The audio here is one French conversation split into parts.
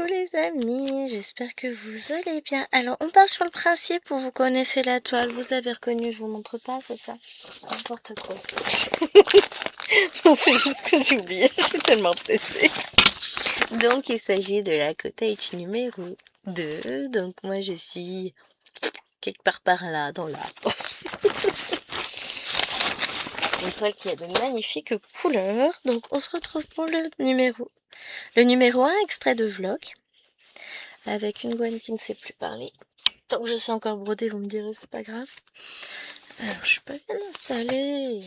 Coucou les amis, j'espère que vous allez bien. Alors on part sur le principe où vous connaissez la toile, vous avez reconnu, je vous montre pas, c'est ça? N'importe quoi. Non, c'est juste que j'ai oublié, je suis tellement pressée. Donc il s'agit de la cottage numéro 2, donc moi je suis quelque part par là, dans l'arbre. Une toile qui a de magnifiques couleurs, donc on se retrouve pour le numéro 1, extrait de vlog. Avec une Gwen qui ne sait plus parler. Tant que je sais encore broder, vous me direz, c'est pas grave. Alors, je suis pas bien installée.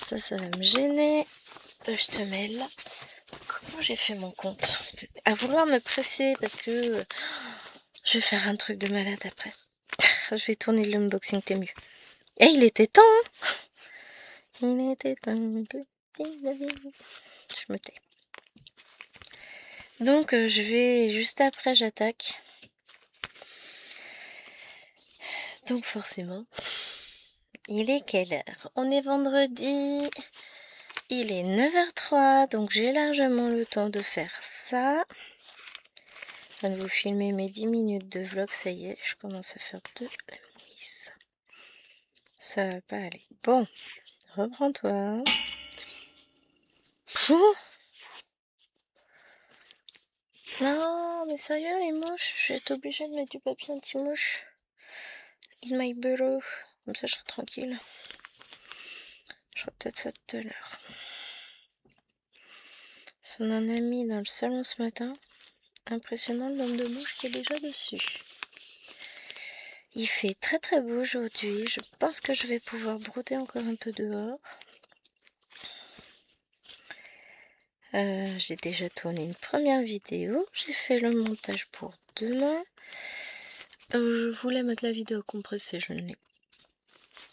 Ça va me gêner. Je te mets là. Comment j'ai fait mon compte? À vouloir me presser parce que je vais faire un truc de malade après. Je vais tourner l'unboxing Temu. Et il était temps, hein. Il était temps que... Je me tais. Donc, je vais... Juste après, j'attaque. Donc, forcément... Il est quelle heure? On est vendredi. Il est 9h03, donc j'ai largement le temps de faire ça. Je viens de vous filmer mes 10 minutes de vlog, ça y est, je commence à faire de la mouise. Ça va pas aller. Bon, reprends-toi. Non, mais sérieux, les mouches, je vais être obligée de mettre du papier anti-mouche. In my bureau. Comme ça, je serai tranquille. Je ferai peut-être ça tout à l'heure. Ça en a mis dans le salon ce matin. Impressionnant le nombre de mouches qui est déjà dessus. Il fait très très beau aujourd'hui. Je pense que je vais pouvoir broder encore un peu dehors. J'ai déjà tourné une première vidéo. J'ai fait le montage pour demain. Je voulais mettre la vidéo compressée. Je ne l'ai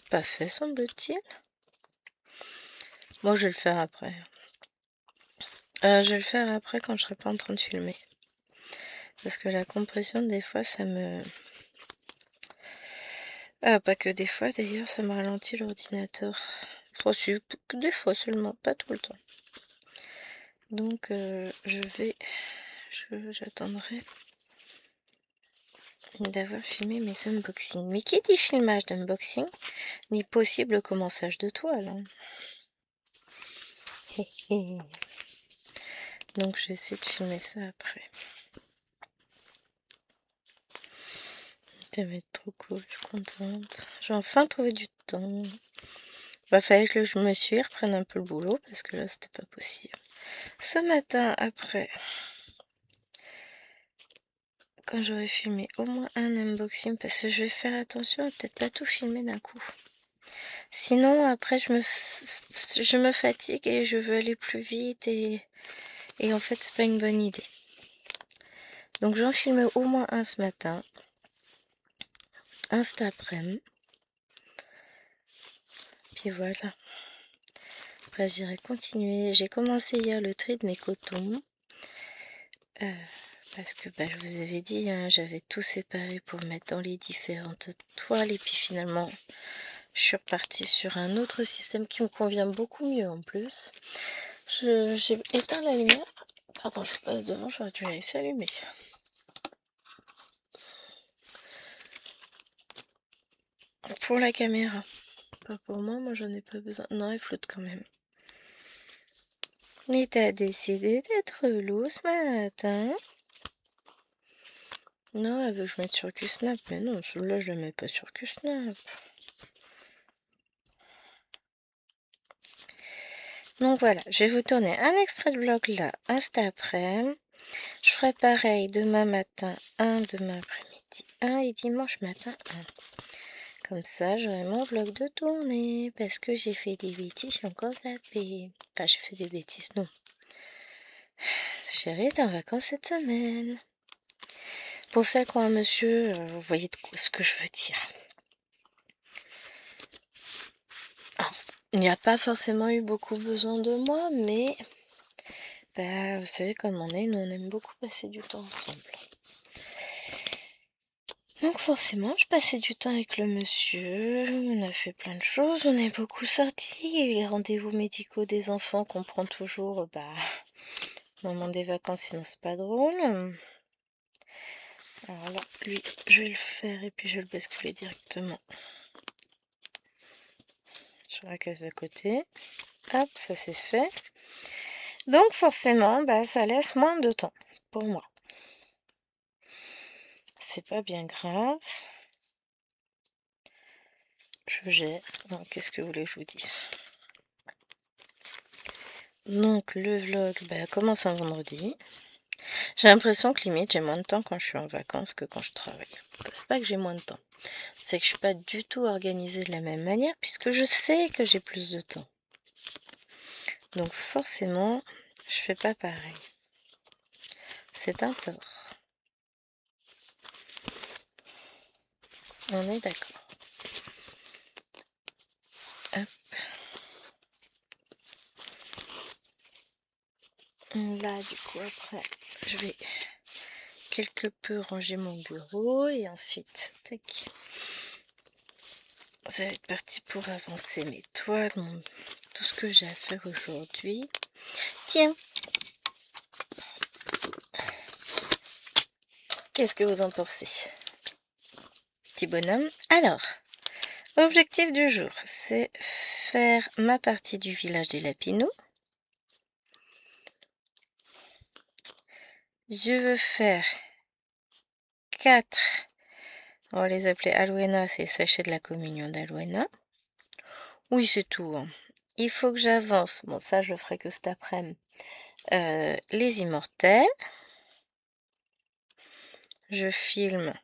pas fait, semble-t-il. Bon, je vais le faire après. Je vais le faire après quand je serai pas en train de filmer. Parce que la compression, des fois, ça me... Ah, pas que des fois, d'ailleurs, ça me ralentit l'ordinateur. Enfin, des fois seulement, pas tout le temps. Donc, j'attendrai d'avoir filmé mes unboxings. Mais qui dit filmage d'unboxing, ni possible commençage de toile. Hein. Donc, je vais essayer de filmer ça après. Ça va être trop cool, je suis contente. J'ai enfin trouvé du temps. Bah, fallait que je me suis reprenne un peu le boulot parce que là, c'était pas possible. Ce matin, après, quand j'aurai filmé au moins un unboxing, parce que je vais faire attention à peut-être pas tout filmer d'un coup. Sinon, après, je me fatigue et je veux aller plus vite et en fait, c'est pas une bonne idée. Donc, j'en filme au moins un ce matin, un cet après-midi. Puis voilà. Après, j'irai continuer. J'ai commencé hier le tri de mes cotons. Parce que je vous avais dit, hein, j'avais tout séparé pour mettre dans les différentes toiles. Et puis finalement, je suis repartie sur un autre système qui me convient beaucoup mieux en plus. J'ai éteint la lumière. Pardon, je passe devant, j'aurais dû la laisser allumer. Pour la caméra. Pas pour moi j'en ai pas besoin. Non, elle flotte quand même. Mais t'as décidé d'être lourd ce matin. Non, elle veut que je mette sur QSnap, mais non, celui-là je le mets pas sur QSnap. Donc voilà, je vais vous tourner un extrait de vlog là, un cet après. Je ferai pareil demain matin, un demain après-midi, un et dimanche matin, un. Comme ça, j'aurai mon vlog de tournée, parce que j'ai fait des bêtises, j'ai encore zappé. Enfin, j'ai fait des bêtises, non. Chérie est en vacances cette semaine. Pour celles qui ont un monsieur, vous voyez ce que je veux dire. Alors, il n'y a pas forcément eu beaucoup besoin de moi, mais vous savez comme on est, nous on aime beaucoup passer du temps ensemble. Donc forcément, je passais du temps avec le monsieur, on a fait plein de choses, on est beaucoup sortis, il y a eu les rendez-vous médicaux des enfants qu'on prend toujours, au moment des vacances, sinon c'est pas drôle. Alors là, lui, je vais le faire et puis je vais le basculer directement sur la case d'à côté. Hop, ça c'est fait. Donc forcément, bah, ça laisse moins de temps pour moi. C'est pas bien grave. Je gère. Qu'est-ce que vous voulez que je vous dise? Donc le vlog commence un vendredi. J'ai l'impression que limite j'ai moins de temps quand je suis en vacances que quand je travaille. C'est pas que j'ai moins de temps. C'est que je suis pas du tout organisée de la même manière puisque je sais que j'ai plus de temps. Donc forcément, je fais pas pareil. C'est un tort. On est d'accord. Hop. Là, du coup, après, je vais quelque peu ranger mon bureau et ensuite, tac. Ça va être parti pour avancer mes toiles, tout ce que j'ai à faire aujourd'hui. Tiens, qu'est-ce que vous en pensez, petit bonhomme? Alors, objectif du jour, c'est faire ma partie du village des Lapinous. Je veux faire 4, on va les appeler Alwena, c'est sachets de la communion d'Alwena. Oui, c'est tout. Hein. Il faut que j'avance, bon ça je le ferai que cet après-midi, les immortels. Je filme,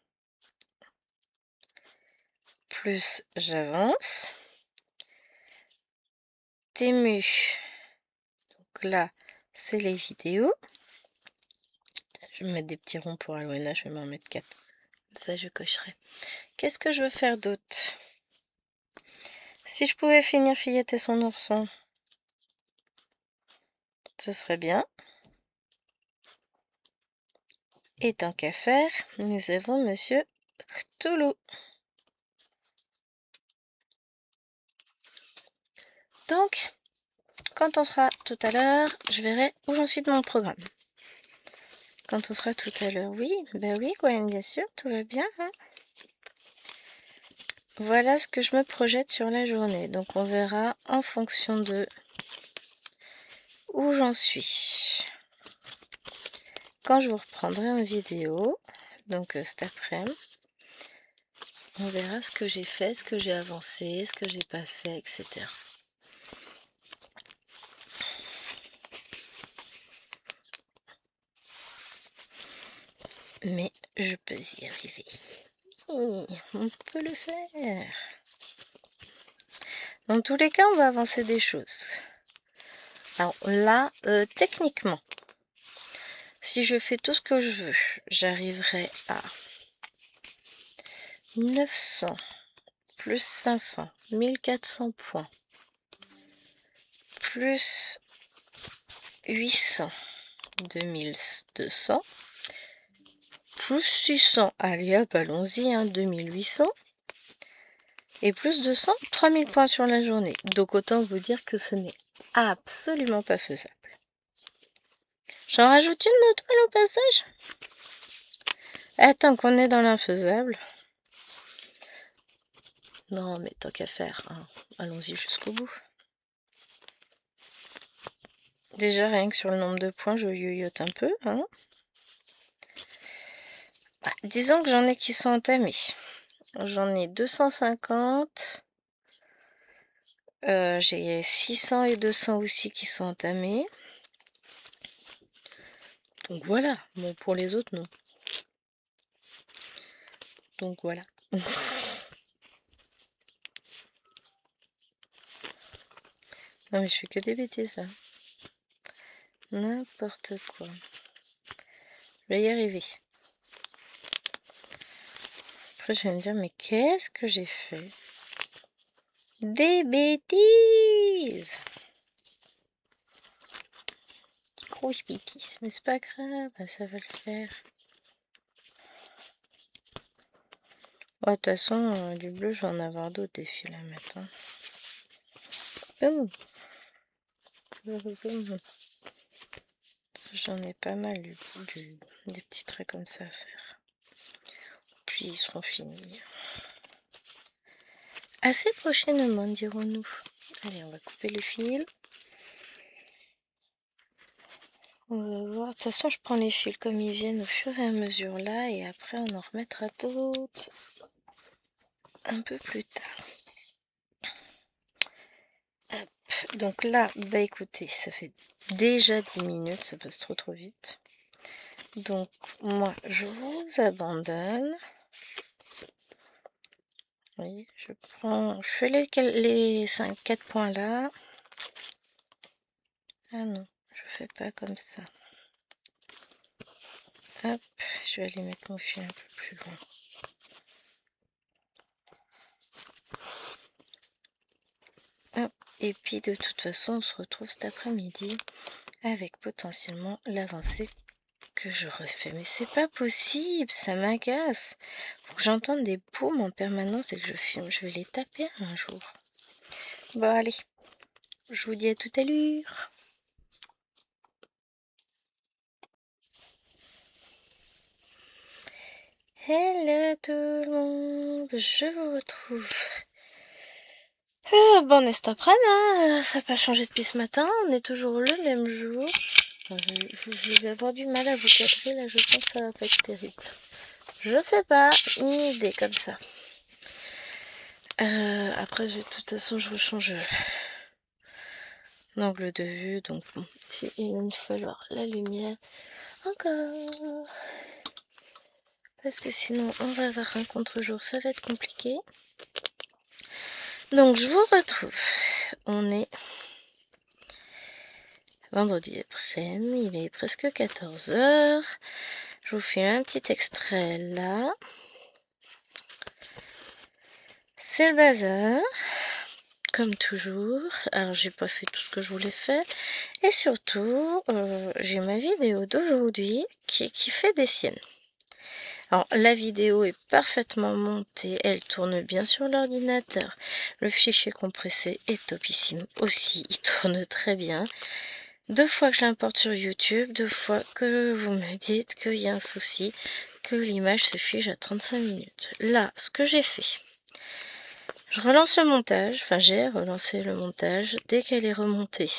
plus j'avance. Tému, donc là c'est les vidéos. Je vais mettre des petits ronds pour Alwena, je vais m'en mettre 4. Ça je cocherai. Qu'est-ce que je veux faire d'autre? Si je pouvais finir Fillette et son ourson, ce serait bien. Et tant qu'à faire, nous avons Monsieur Cthulhu. Donc, quand on sera tout à l'heure, je verrai où j'en suis de mon programme. Quand on sera tout à l'heure, oui, oui, Gwen, bien sûr, tout va bien. Hein. Voilà ce que je me projette sur la journée. Donc on verra en fonction de où j'en suis. Quand je vous reprendrai en vidéo, donc cet après-midi, on verra ce que j'ai fait, ce que j'ai avancé, ce que j'ai pas fait, etc. Mais je peux y arriver. Oui, on peut le faire. Dans tous les cas, on va avancer des choses. Alors là, techniquement, si je fais tout ce que je veux, j'arriverai à 900 plus 500, 1400 points, plus 800, 2200, plus 600, allez hop, allons-y, 2800, et plus 200, 3000 points sur la journée. Donc autant vous dire que ce n'est absolument pas faisable. J'en rajoute une autre au passage? Attends qu'on est dans l'infaisable. Non, mais tant qu'à faire, hein, allons-y jusqu'au bout. Déjà, rien que sur le nombre de points, je yoyote un peu. Hein. Ah, disons que j'en ai qui sont entamés. J'en ai 250. J'ai 600 et 200 aussi qui sont entamés. Donc voilà. Bon, pour les autres, non. Donc voilà. Non, mais je fais que des bêtises là. N'importe quoi. Je vais y arriver. Après, je vais me dire, mais qu'est-ce que j'ai fait? Des bêtises! Grosse bêtise, mais c'est pas grave, ça va le faire. De toute façon, du bleu, je vais en avoir d'autres des fils à mettre. Hein. J'en ai pas mal des petits traits comme ça à faire. Puis ils seront finis. Assez prochainement, dirons-nous. Allez, on va couper le fil. On va voir. De toute façon, je prends les fils comme ils viennent au fur et à mesure là. Et après, on en remettra d'autres un peu plus tard. Hop. Donc là, bah écoutez, ça fait déjà 10 minutes. Ça passe trop vite. Donc, moi, je vous abandonne. Oui, je fais les 4 points là. Ah non, je fais pas comme ça. Hop, je vais aller mettre mon fil un peu plus loin. Hop, et puis de toute façon, on se retrouve cet après-midi avec potentiellement l'avancée que je refais. Mais c'est pas possible, ça m'agace. Faut que j'entende des booms en permanence et que je filme. Je vais les taper un jour. Bon, allez, je vous dis à tout à l'heure. Hello tout le monde, je vous retrouve. Bon, on est cet après-midi, ça n'a pas changé depuis ce matin, on est toujours le même jour. Je vais avoir du mal à vous cadrer, là je sens que ça va pas être terrible. Je sais pas, une idée comme ça. Après, de toute façon, je rechange l'angle de vue, donc bon, il va me falloir la lumière encore. Parce que sinon, on va avoir un contre-jour, ça va être compliqué. Donc, je vous retrouve. On est vendredi après-midi, il est presque 14h. Je vous fais un petit extrait là. C'est le bazar, comme toujours. Alors, j'ai pas fait tout ce que je voulais faire. Et surtout, j'ai ma vidéo d'aujourd'hui qui fait des siennes. Alors, la vidéo est parfaitement montée, elle tourne bien sur l'ordinateur. Le fichier compressé est topissime aussi, il tourne très bien. 2 fois que je l'importe sur YouTube, 2 fois que vous me dites qu'il y a un souci, que l'image se fige à 35 minutes. Là, ce que j'ai fait, je relance le montage, enfin j'ai relancé le montage, dès qu'elle est remontée,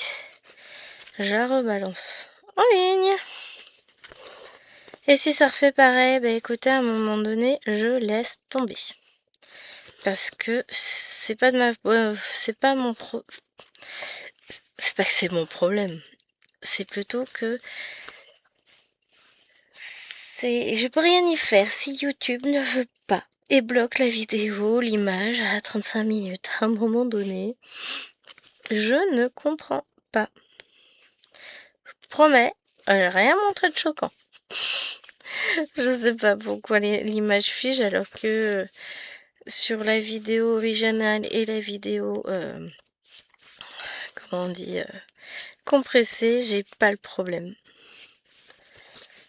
je la rebalance en ligne. Et si ça refait pareil, bah écoutez, à un moment donné, je laisse tomber. Parce que c'est pas de ma... c'est pas mon c'est pas que c'est mon problème. C'est plutôt que... je peux rien y faire si YouTube ne veut pas et bloque la vidéo, l'image à 35 minutes. À un moment donné, je ne comprends pas. Je promets, rien montré de choquant. Je sais pas pourquoi l'image fige alors que sur la vidéo originale et la vidéo comment on dit compressée, j'ai pas le problème.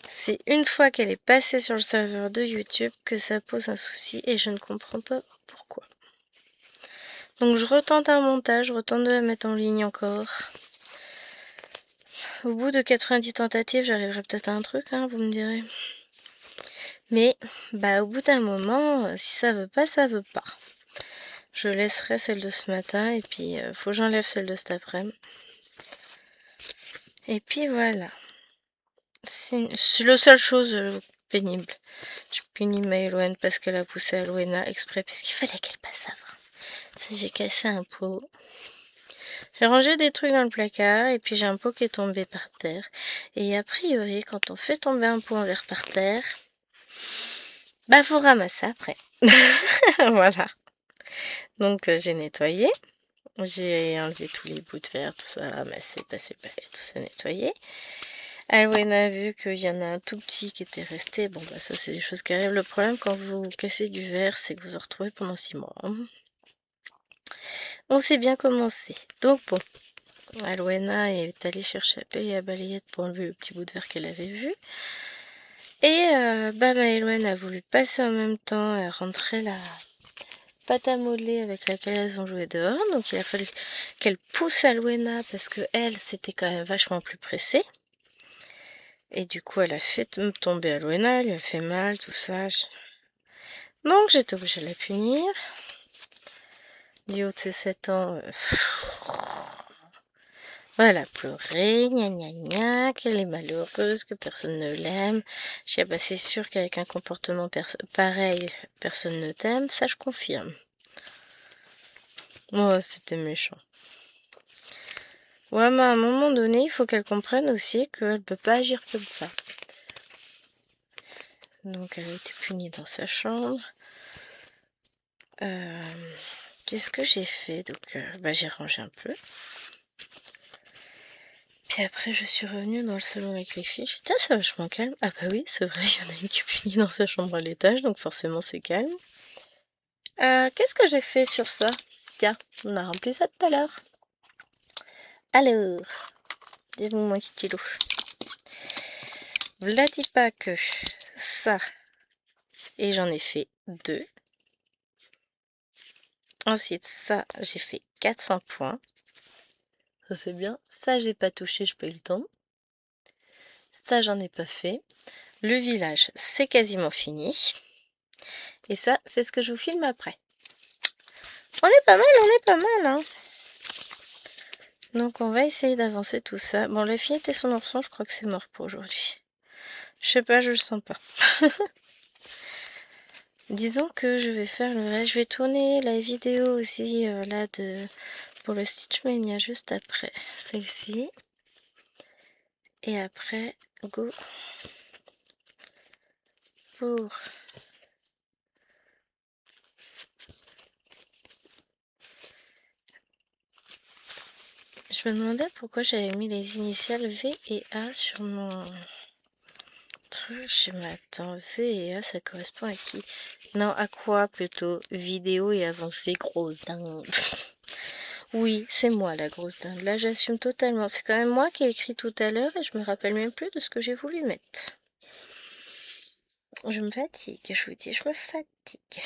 C'est une fois qu'elle est passée sur le serveur de YouTube que ça pose un souci et je ne comprends pas pourquoi. Donc je retente un montage, je retente de la mettre en ligne encore. Au bout de 90 tentatives, j'arriverai peut-être à un truc, hein, vous me direz. Mais bah au bout d'un moment, si ça veut pas, ça veut pas. Je laisserai celle de ce matin et puis faut que j'enlève celle de cet après-midi. Et puis voilà. C'est la seule chose pénible. Je punis Maëloine parce qu'elle a poussé Alwena exprès parce qu'il fallait qu'elle passe avant. J'ai cassé un pot. J'ai rangé des trucs dans le placard et puis j'ai un pot qui est tombé par terre. Et a priori, quand on fait tomber un pot en verre par terre, bah faut ramasser après. Voilà. Donc j'ai nettoyé. J'ai enlevé tous les bouts de verre, tout ça, ramassé, passé le balai, tout ça nettoyé. Alwena a vu qu'il y en a un tout petit qui était resté. Bon, bah ça, c'est des choses qui arrivent. Le problème, quand vous cassez du verre, c'est que vous en retrouvez pendant 6 mois. On sait bien comment c'est. Donc, bon, Alwena est allée chercher à pelle et à balayette pour enlever le petit bout de verre qu'elle avait vu. Et bah, Maëloine a voulu passer en même temps à rentrer la pâte à modeler avec laquelle elles ont joué dehors. Donc, il a fallu qu'elle pousse Alwena parce que elle, c'était quand même vachement plus pressée. Et du coup, elle a fait tomber Alwena, elle lui a fait mal, tout ça. Donc, j'étais obligée de la punir. Du haut de ses 7 ans, voilà, pleurer, gna gna gna, qu'elle est malheureuse, que personne ne l'aime. Je dis, ah bah c'est sûr qu'avec un comportement pareil, personne ne t'aime, ça je confirme. Oh, c'était méchant. Ouais, mais à un moment donné, il faut qu'elle comprenne aussi qu'elle peut pas agir comme ça. Donc elle a été punie dans sa chambre. Qu'est-ce que j'ai fait? Donc bah, j'ai rangé un peu. Puis après, je suis revenue dans le salon avec les filles. J'ai dit, c'est vachement calme. Ah bah oui, c'est vrai, il y en a une qui est punie dans sa chambre à l'étage, donc forcément c'est calme. Qu'est-ce que j'ai fait sur ça? Tiens, on a rempli ça tout à l'heure. Alors, dis-moi mon stylo. V'là dis pas que ça, et j'en ai fait 2. Ensuite, ça, j'ai fait 400 points. Ça, c'est bien. Ça, j'ai pas touché, j'ai pas eu le temps. Ça, j'en ai pas fait. Le village, c'est quasiment fini. Et ça, c'est ce que je vous filme après. On est pas mal, hein. Donc, on va essayer d'avancer tout ça. Bon, la fillette et son ourson, je crois que c'est mort pour aujourd'hui. Je sais pas, je le sens pas. Disons que je vais faire le reste. Je vais tourner la vidéo aussi là pour le Stitch Mania juste après celle-ci. Et après, go pour je me demandais pourquoi j'avais mis les initiales V et A sur mon truc. Je m'attends, V et A, ça correspond à qui? Non, à quoi plutôt? Vidéo et avancée, grosse dinde. Oui, c'est moi la grosse dinde. Là, j'assume totalement. C'est quand même moi qui ai écrit tout à l'heure et je me rappelle même plus de ce que j'ai voulu mettre. Je me fatigue, je vous dis, je me fatigue.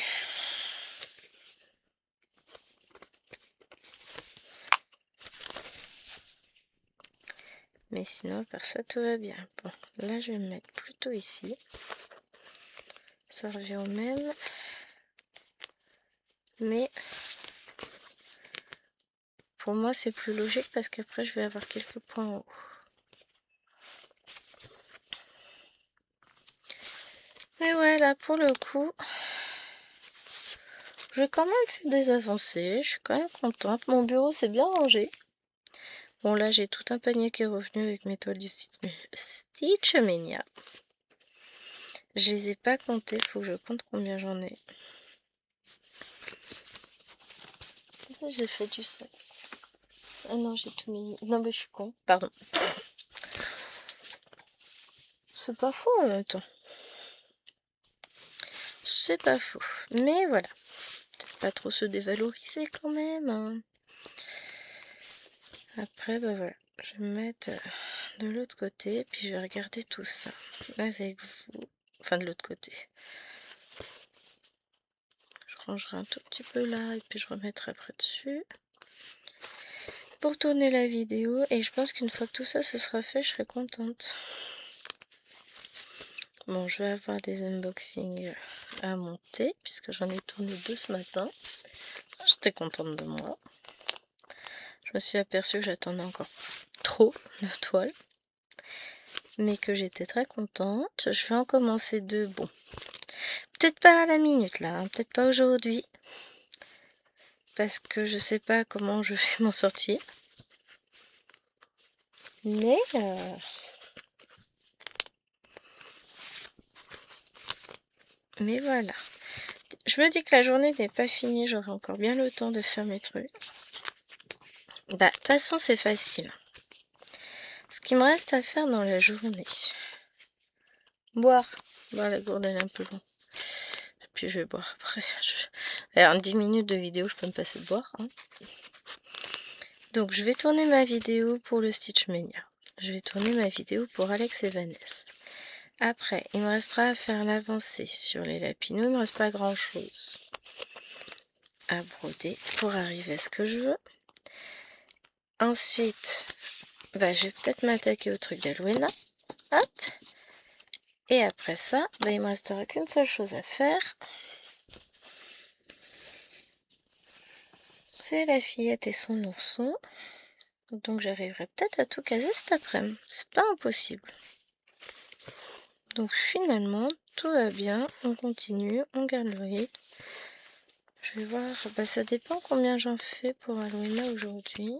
Mais sinon, à part ça, tout va bien. Bon, là, je vais me mettre plutôt ici. Ça revient au même. Mais pour moi, c'est plus logique parce qu'après, je vais avoir quelques points en haut. Mais ouais, là, pour le coup, j'ai quand même fait des avancées. Je suis quand même contente. Mon bureau, c'est bien rangé. Bon, là, j'ai tout un panier qui est revenu avec mes toiles du Stitch Mania. Je les ai pas comptés, faut que je compte combien j'en ai. Ça, j'ai fait du sac. Ah non, j'ai tout mis. Non, mais je suis con. Pardon. C'est pas faux en même temps. C'est pas faux. Mais voilà. Peut-être pas trop se dévaloriser quand même. Hein. Après, bah voilà. Je vais me mettre de l'autre côté. Puis je vais regarder tout ça avec vous. Enfin, de l'autre côté. Je rangerai un tout petit peu là. Et puis je remettrai après dessus. Pour tourner la vidéo. Et je pense qu'une fois que tout ça se sera fait, je serai contente. Bon, je vais avoir des unboxings à monter. Puisque j'en ai tourné 2 ce matin. J'étais contente de moi. Je me suis aperçue que j'attendais encore trop de toiles. Mais que j'étais très contente. Je vais en commencer 2. Bon, peut-être pas à la minute là. Hein, peut-être pas aujourd'hui. Parce que je sais pas comment je vais m'en sortir. Mais voilà. Je me dis que la journée n'est pas finie. J'aurai encore bien le temps de faire mes trucs. Bah, de toute façon, c'est facile. Ce qui me reste à faire dans la journée. Boire. Bon, la gourde elle est un peu longue. Puis je vais boire après. Alors, 10 minutes de vidéo, je peux me passer de boire. Hein. Donc, je vais tourner ma vidéo pour le Stitch Mania. Je vais tourner ma vidéo pour Alex et Vanessa. Après, il me restera à faire l'avancée sur les lapinous. Il ne me reste pas grand chose à broder pour arriver à ce que je veux. Ensuite, bah, je vais peut-être m'attaquer au truc d'Alwena. Hop. Et après ça, bah, il me restera qu'une seule chose à faire. C'est la fillette et son ourson. Donc j'arriverai peut-être à tout caser cet après-midi. C'est pas impossible. Donc finalement, tout va bien. On continue, on garde le rythme. Je vais voir, bah, ça dépend combien j'en fais pour Halloween aujourd'hui.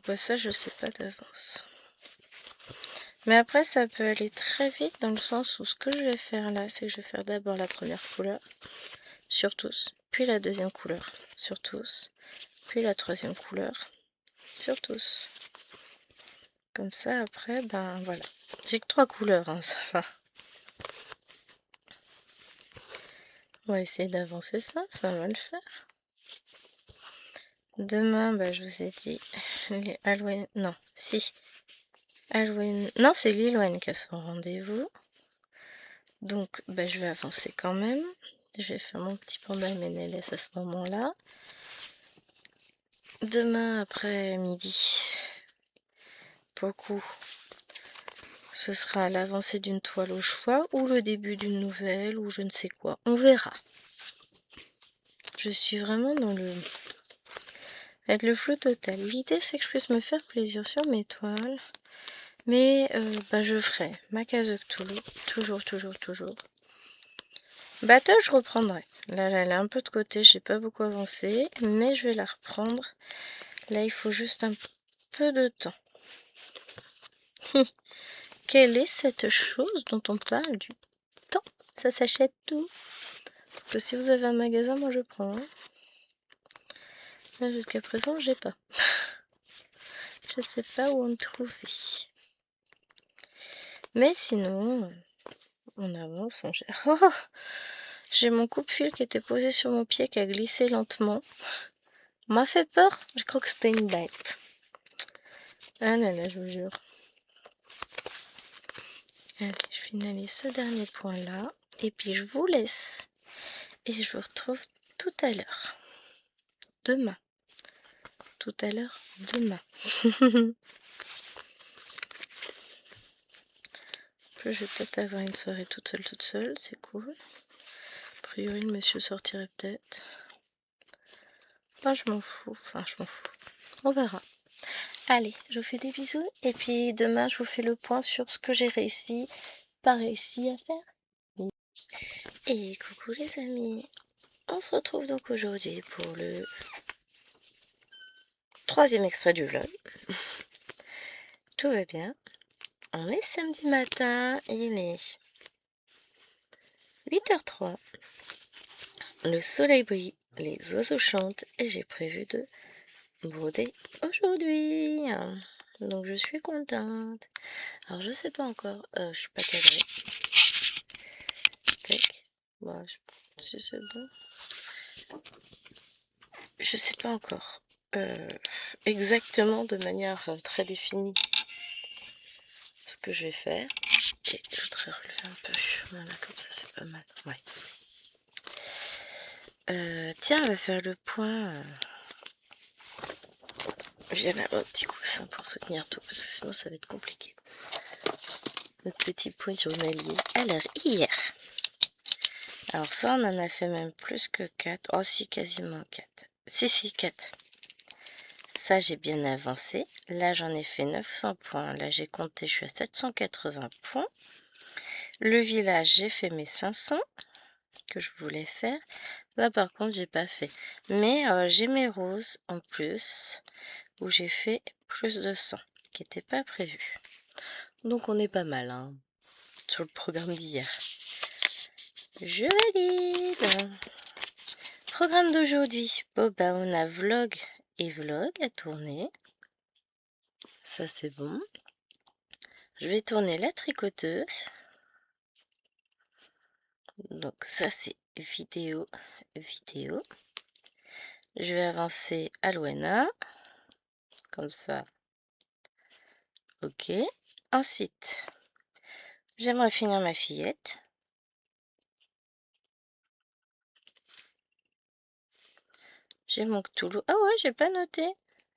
Bah, ça, je sais pas d'avance. Mais après, ça peut aller très vite dans le sens où ce que je vais faire là, c'est que je vais faire d'abord la première couleur sur tous, puis la deuxième couleur sur tous, puis la troisième couleur sur tous. Comme ça, après, ben voilà. J'ai que 3 couleurs, hein, ça va. On va essayer d'avancer ça va le faire. Demain, bah, je vous ai dit, les Halloween... Non, si. Halloween... Non, c'est Lilwen qui a son rendez-vous. Donc, bah, je vais avancer quand même. Je vais faire mon petit panda MNLS à ce moment-là. Demain après-midi, pour le coup, ce sera l'avancée d'une toile au choix ou le début d'une nouvelle ou je ne sais quoi. On verra. Je suis vraiment dans le... Avec le flou total. L'idée, c'est que je puisse me faire plaisir sur mes toiles. Mais bah, je ferai ma case de Cthulhu. Toujours. Battle, je reprendrai. Là, elle est un peu de côté. J'ai pas beaucoup avancé. Mais je vais la reprendre. Là, il faut juste un peu de temps. Quelle est cette chose dont on parle du temps? Ça s'achète tout. Parce que si vous avez un magasin, moi je prends. Hein. Là, jusqu'à présent, j'ai pas. Je sais pas où en trouver. Mais sinon, on avance, on gère. Oh, j'ai mon coupe-fil qui était posé sur mon pied qui a glissé lentement. M'a fait peur. Je crois que c'était une bête. Ah là là, je vous jure. Allez, je finalise ce dernier point là. Et puis je vous laisse. Et je vous retrouve tout à l'heure. Demain. Tout à l'heure, demain. Je vais peut-être avoir une soirée toute seule, c'est cool. A priori, le monsieur sortirait peut-être. Ah, je m'en fous. Enfin, je m'en fous. On verra. Allez, je vous fais des bisous. Et puis demain, je vous fais le point sur ce que j'ai réussi, pas réussi à faire. Et coucou les amis. On se retrouve donc aujourd'hui pour le 3e extrait du vlog. Tout va bien. On est samedi matin. Il est 8h03. Le soleil brille, les oiseaux chantent et j'ai prévu de broder aujourd'hui. Donc je suis contente. Alors je sais pas encore, je suis pas cadrée. Tac. Bon, si c'est bon. Je sais pas encore exactement de manière très définie ce que je vais faire. Ok, je voudrais relever un peu. Voilà, comme ça c'est pas mal. Ouais. Tiens, on va faire le point. Via là, un petit coussin pour soutenir tout, parce que sinon ça va être compliqué. Notre petit point journalier. Alors, hier. Alors, ça, on en a fait même plus que 4. Oh, si, quasiment 4. Si, 4. Ça, j'ai bien avancé. Là, j'en ai fait 900 points. Là, j'ai compté, je suis à 780 points. Le village, j'ai fait mes 500 que je voulais faire. Là, par contre, j'ai pas fait. Mais j'ai mes roses en plus, où j'ai fait plus de 100, qui n'était pas prévu. Donc, on est pas mal, hein, sur le programme d'hier. Je valide. Programme d'aujourd'hui. Bon, bah, on a vlog et vlog à tourner. Ça, c'est bon. Je vais tourner la tricoteuse. Donc, ça, c'est vidéo. Je vais avancer à Luena. Comme ça. Ok. Ensuite, j'aimerais finir ma fillette. J'ai mon Cthulhu. Ah ouais, j'ai pas noté.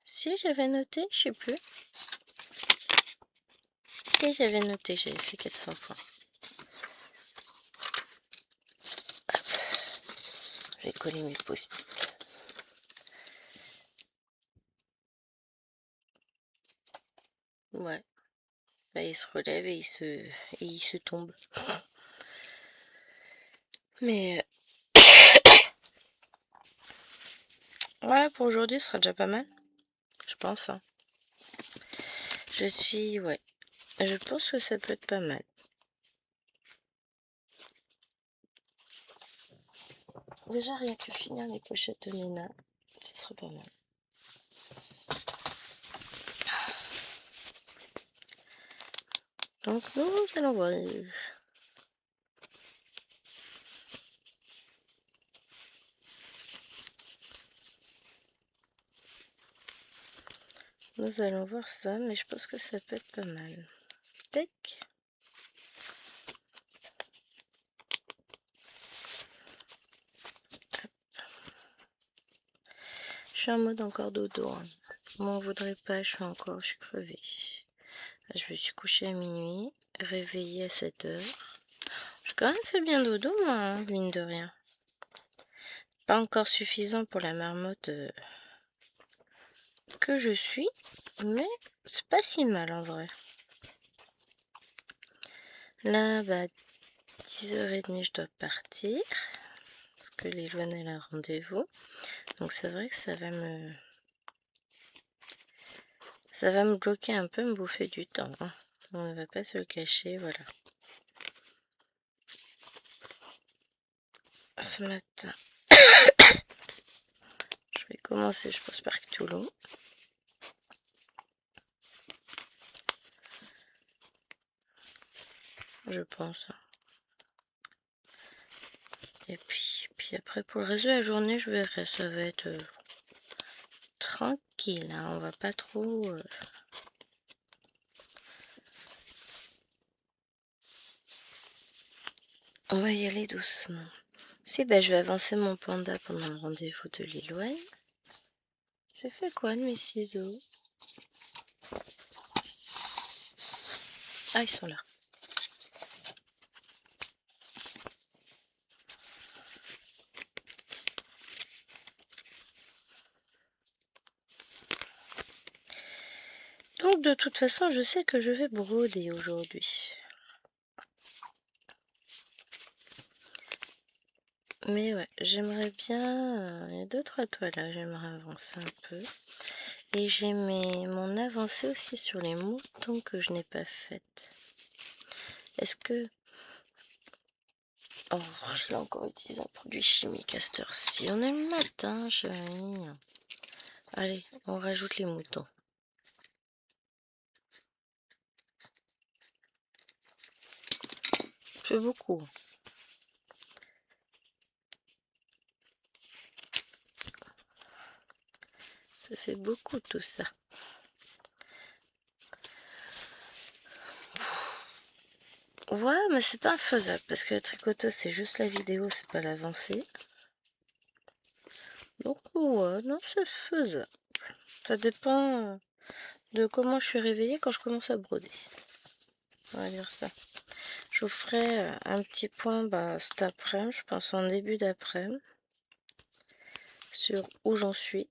Si, j'avais noté, je sais plus. Si, j'avais noté, j'avais fait 400 points. Hop. Je vais coller mes post-it. Ouais. Là, il se relève et il se tombe. Mais voilà, pour aujourd'hui, ce sera déjà pas mal. Je pense. Hein. Ouais. Je pense que ça peut être pas mal. Déjà, rien que finir les pochettes de Nina, ce serait pas mal. Donc, nous allons voir. Nous allons voir ça, mais je pense que ça peut être pas mal. Tac. Je suis en mode encore dodo. Hein. M'en voudrais pas, je suis crevée. Je me suis couchée à minuit, réveillée à 7 heures. J'ai quand même fait bien dodo, moi, hein, mine de rien. Pas encore suffisant pour la marmotte que je suis, mais c'est pas si mal en vrai. Là, bah, 10h30, je dois partir. Parce que Liloine elle a un rendez-vous. Donc c'est vrai que ça va me bloquer un peu, me bouffer du temps. Hein. On ne va pas se le cacher, voilà. Ce matin, je vais commencer, je pense, par Cthulhu. Je pense. Et puis après, pour le reste de la journée, je verrai. Ça va être tranquille. Hein. On va pas trop... On va y aller doucement. Si, bah, je vais avancer mon panda pendant le rendez-vous de Liloine. J'ai fait quoi de mes ciseaux? Ah, ils sont là. Donc, de toute façon, je sais que je vais broder aujourd'hui. Mais ouais, j'aimerais bien... Il y a 2-3 toiles là, j'aimerais avancer un peu. Et j'ai mon avancée aussi sur les moutons que je n'ai pas faites. Est-ce que... Oh, je l'ai encore utilisé un produit chimique à cette heure-ci. On est le matin, chérie. Allez, on rajoute les moutons. C'est beaucoup. Ça fait beaucoup tout ça. Ouais, mais c'est pas faisable parce que la tricoteuse c'est juste la vidéo, c'est pas l'avancée. Donc ouais, non, c'est faisable. Ça dépend de comment je suis réveillée quand je commence à broder. On va dire ça. Je vous ferai un petit point cet après-midi, je pense en début d'après-midi, sur où j'en suis.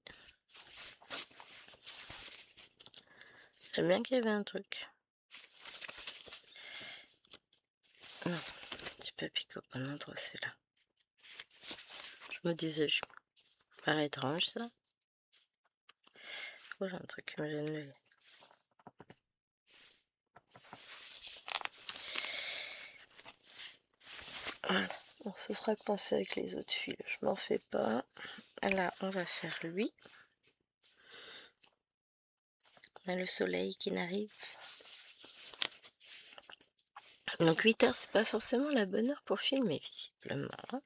J'aime bien qu'il y avait un truc. Non, c'est pas piqué au bon endroit, c'est là. Je me disais, je paraît étrange ça. Oh, j'ai un truc qui me gêne l'œil. Voilà. Bon, ce sera coincé avec les autres fils, je m'en fais pas. Là, on va faire lui. On a le soleil qui n'arrive. Donc 8 heures, c'est pas forcément la bonne heure pour filmer, visiblement.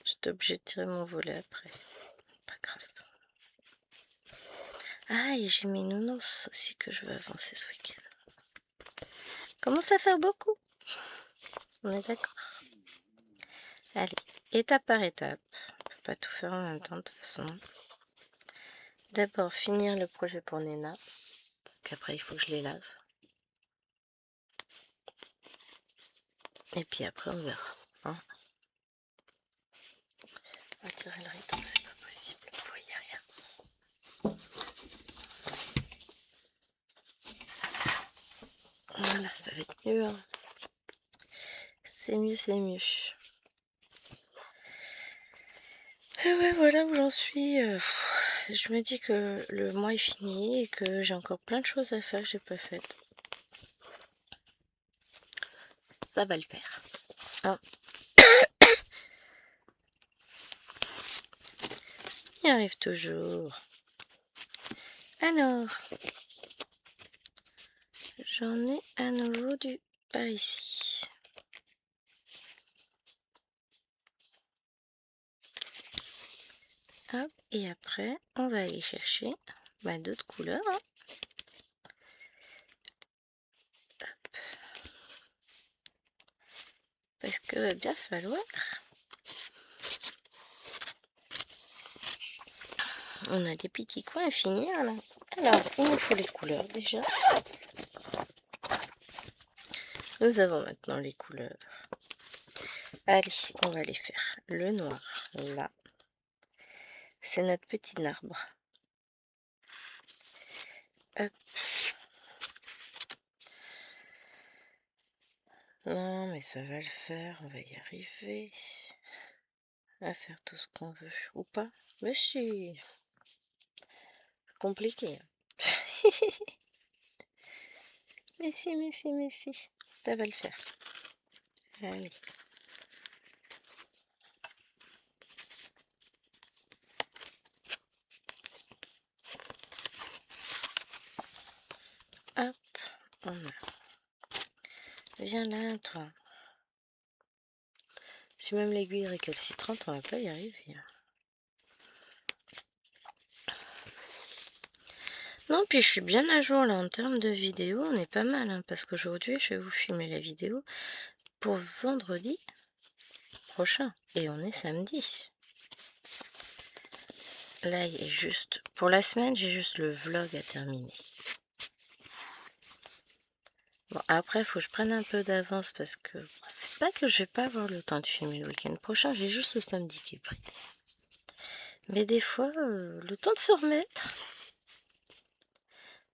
J'étais obligée de tirer mon volet après. Pas grave. Ah, et j'ai mes nounours aussi que je veux avancer ce week-end. Commence à faire beaucoup. On est d'accord. Allez, étape par étape. pas tout faire en même temps de toute façon. D'abord finir le projet pour Nena, parce qu'après il faut que je les lave. Et puis après on verra. Hein. On va tirer le rideau, c'est pas possible, vous voyez rien. Voilà, ça va être mieux. Hein. C'est mieux, c'est mieux. Et ouais, voilà où j'en suis. Je me dis que le mois est fini et que j'ai encore plein de choses à faire que j'ai pas faites. Ça va le faire. Ah. Il arrive toujours. Alors, j'en ai à nouveau du par ici. Hop, et après, on va aller chercher d'autres couleurs. Hein. Hop. Parce que va bien falloir. On a des petits coins à finir là. Alors, il nous faut les couleurs déjà. Nous avons maintenant les couleurs. Allez, on va les faire. Le noir, là. C'est notre petit arbre. Hop. Non, mais ça va le faire. On va y arriver. À faire tout ce qu'on veut. Ou pas. Mais si. Compliqué. Mais si, mais si, mais si. Ça va le faire. Allez. Hop. On a. Viens là, toi. Si même l'aiguille est récalcitrante, on va pas y arriver. Non, puis je suis bien à jour là en termes de vidéo, on est pas mal, hein, parce qu'aujourd'hui je vais vous filmer la vidéo pour vendredi prochain, et on est samedi. Là, il est juste, pour la semaine, j'ai juste le vlog à terminer. Bon, après, il faut que je prenne un peu d'avance parce que c'est pas que je vais pas avoir le temps de filmer le week-end prochain, j'ai juste le samedi qui est pris. Mais des fois, le temps de se remettre,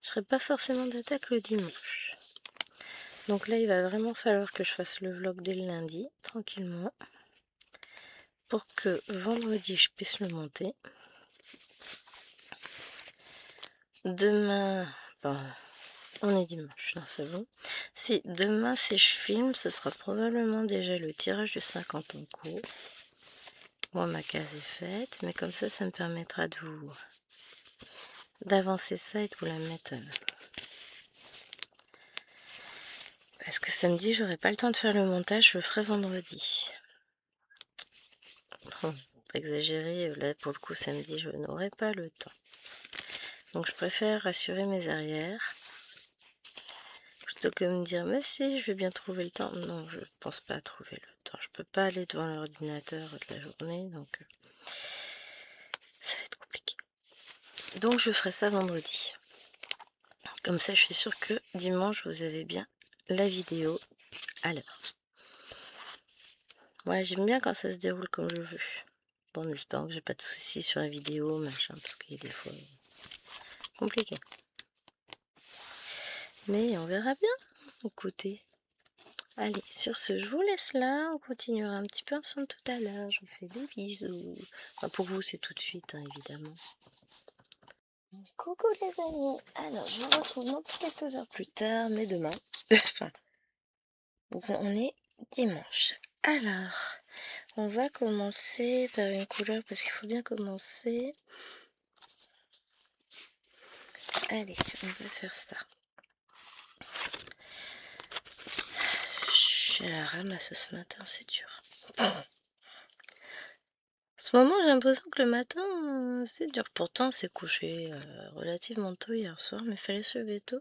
je serai pas forcément d'attaque le dimanche. Donc là, il va vraiment falloir que je fasse le vlog dès le lundi, tranquillement, pour que vendredi, je puisse le monter. Demain, bon, on est dimanche, non, c'est bon. Si demain, si je filme, ce sera probablement déjà le tirage du 50 en cours. Moi, ma case est faite, mais comme ça me permettra de vous d'avancer ça et de vous la mettre. Parce que samedi, j'aurai pas le temps de faire le montage, je le ferai vendredi. Non, pas exagérer, là pour le coup, samedi, je n'aurai pas le temps. Donc, je préfère rassurer mes arrières. Plutôt que me dire, mais si, je vais bien trouver le temps. Non, je pense pas trouver le temps. Je peux pas aller devant l'ordinateur toute la journée, donc ça va être compliqué. Donc, je ferai ça vendredi. Comme ça, je suis sûre que dimanche, vous avez bien la vidéo à l'heure. Ouais, j'aime bien quand ça se déroule comme je veux. Bon, en espérant que j'ai pas de soucis sur la vidéo, machin, parce qu'il y a des fois compliqué. Mais on verra bien. Écoutez. Allez, sur ce, je vous laisse là. On continuera un petit peu ensemble tout à l'heure. Je vous fais des bisous. Enfin, pour vous, c'est tout de suite, hein, évidemment. Coucou les amis. Alors, je vous retrouve non pas quelques heures plus tard, mais demain. Enfin, donc on est dimanche. Alors, on va commencer par une couleur parce qu'il faut bien commencer. Allez, on va faire ça. Je suis à la ramasse ce matin, c'est dur. En ce moment, j'ai l'impression que le matin, c'est dur. Pourtant, c'est couché relativement tôt hier soir, mais il fallait se lever tôt.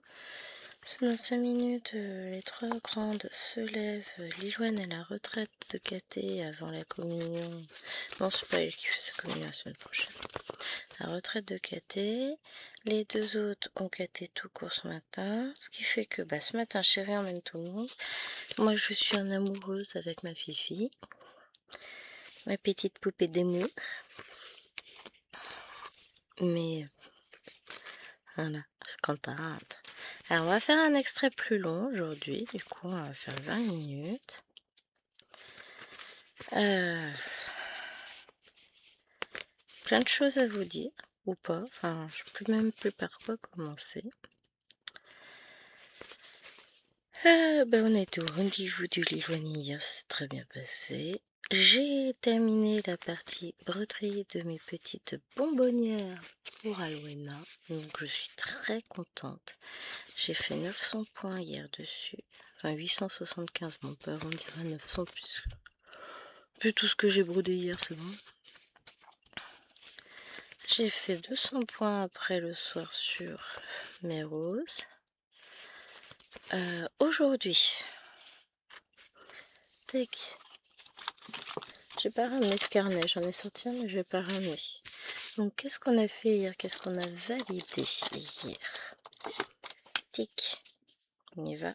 Dans 5 minutes, les 3 grandes se lèvent. Lilouane est à la retraite de Caté avant la communion. Non, c'est pas elle qui fait sa communion la semaine prochaine. La retraite de Caté. Les 2 autres ont Caté tout court ce matin. Ce qui fait que ce matin, Chéri emmène tout le monde. Moi, je suis en amoureuse avec ma Fifi. Ma petite poupée d'amour. Mais voilà, je suis contente. Alors, on va faire un extrait plus long aujourd'hui. Du coup, on va faire 20 minutes. Plein de choses à vous dire, ou pas. Enfin, je ne sais même plus par quoi commencer. On a été au rendez-vous du Lilouane hier, c'est très bien passé. J'ai terminé la partie broderie de mes petites bonbonnières pour Alwena. Donc, je suis très contente. J'ai fait 900 points hier dessus. Enfin, 875, mon père, on dirait 900 plus tout ce que j'ai brodé hier, c'est bon. J'ai fait 200 points après le soir sur mes roses. Aujourd'hui, tac, j'ai pas ramené de carnet, j'en ai sorti un mais je vais pas ramener. Donc qu'est-ce qu'on a fait hier? Qu'est-ce qu'on a validé hier? Tic, on y va.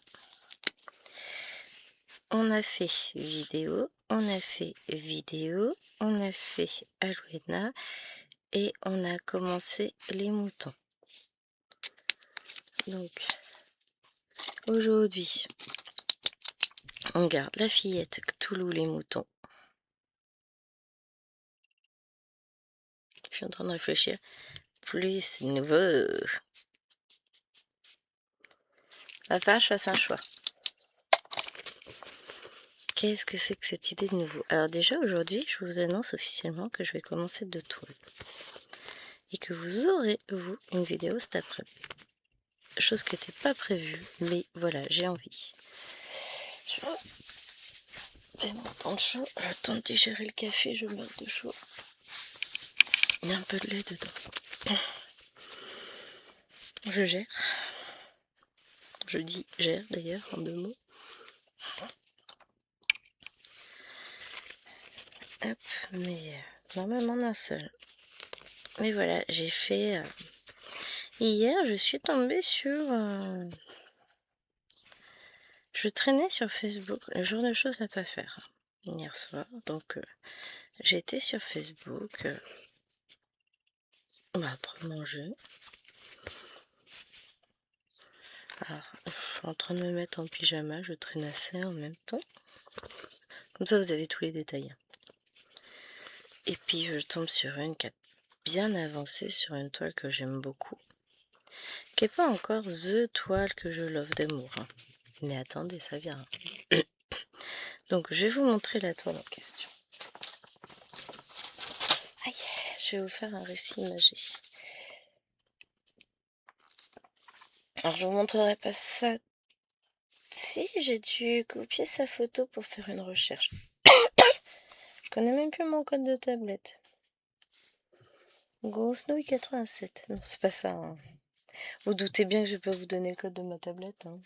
On a fait vidéo, on a fait vidéo, on a fait Alwena et on a commencé les moutons. Donc aujourd'hui, on garde la fillette Cthulhu les moutons. Je suis en train de réfléchir. Plus nouveau. Va falloir que je fasse un choix. Qu'est-ce que c'est que cette idée de nouveau? Alors déjà aujourd'hui, je vous annonce officiellement que je vais commencer 2 toiles. Et que vous aurez, vous, une vidéo cet après-midi. Chose qui n'était pas prévue, mais voilà, j'ai envie. Je vais me prendre chaud. Le temps de digérer le café, je meurs de chaud. Il y a un peu de lait dedans. Je gère. Je dis gère d'ailleurs en 2 mots. Hop, mais normalement un seul. Mais voilà, j'ai fait... Hier, je suis tombée sur... Je traînais sur Facebook, le genre de choses à pas faire, hier soir. Donc, j'étais sur Facebook pour manger. Alors, en train de me mettre en pyjama, je traînassais en même temps. Comme ça, vous avez tous les détails. Et puis, je tombe sur une qui a bien avancé, sur une toile que j'aime beaucoup. Qui n'est pas encore the toile que je love d'amour. Mais attendez, ça vient. Donc, je vais vous montrer la toile en question. Aïe, je vais vous faire un récit imagé. Alors, je vous montrerai pas ça. Si, j'ai dû copier sa photo pour faire une recherche. Je connais même plus mon code de tablette. Grosse nouille 87. Non, c'est pas ça. Hein. Vous doutez bien que je peux vous donner le code de ma tablette. Hein.